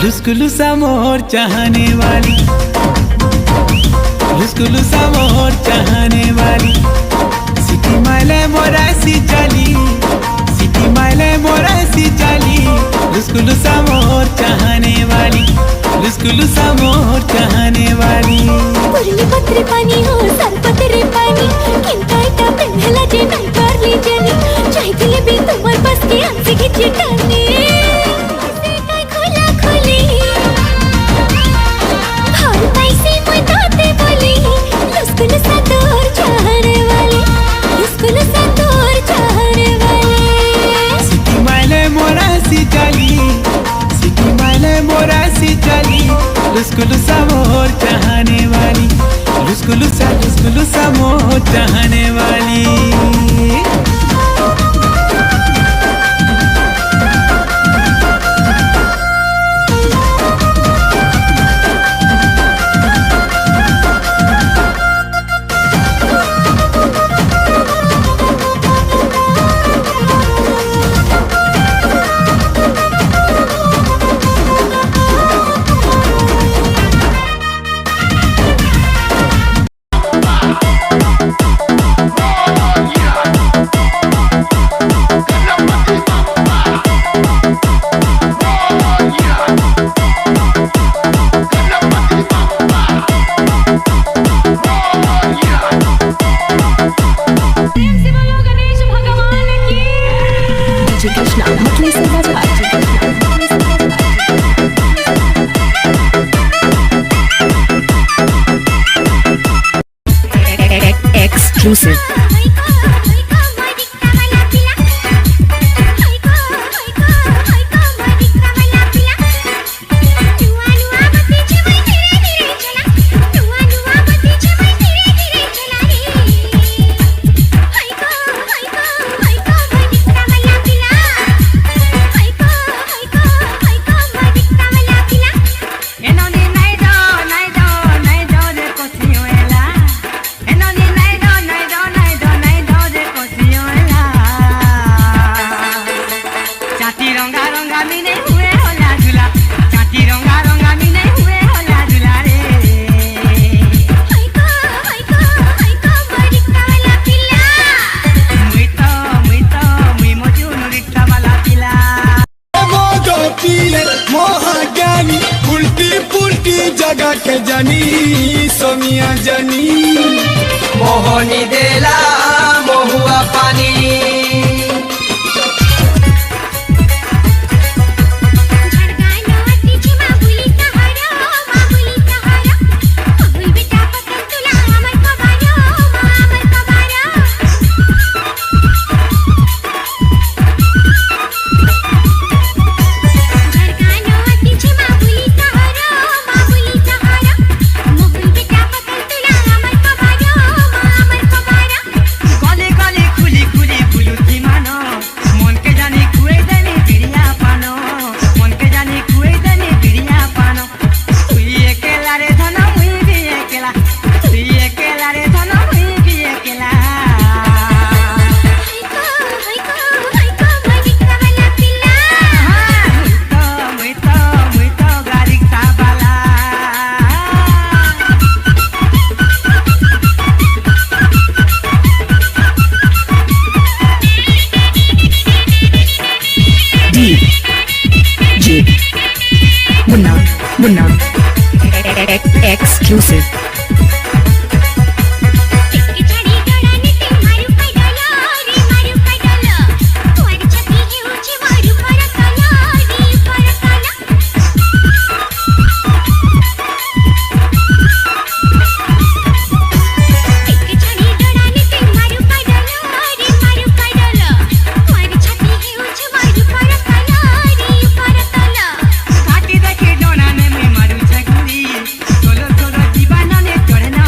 लुस्कुलुसा मोर चाहने वाली, लुस्कुलुसा मोर चाहने वाली, सिटी माइले मोरा सी चाली, सिटी माइले मोरा सी चाली, लुस्कुलुसा मोर चाहने वाली, लुस्कुलुसा मोर चाहने वाली। पुरली पत्रे पानी हो सर पत्रे पानी, किंता इता पेन्हला जे नाही करली जनी, चाहतीले बी तुम्हार पास के आंसे की चिटानी। लुस्कुलुसा मोर चाहने वाली, लुस्कुलुसा लुस्कुलुसा मोर चाहने वाली। Exclusive. जगा के जनी सोनिया जनी मोहनी देला महुआ पानी। Munna Exclusive. Chore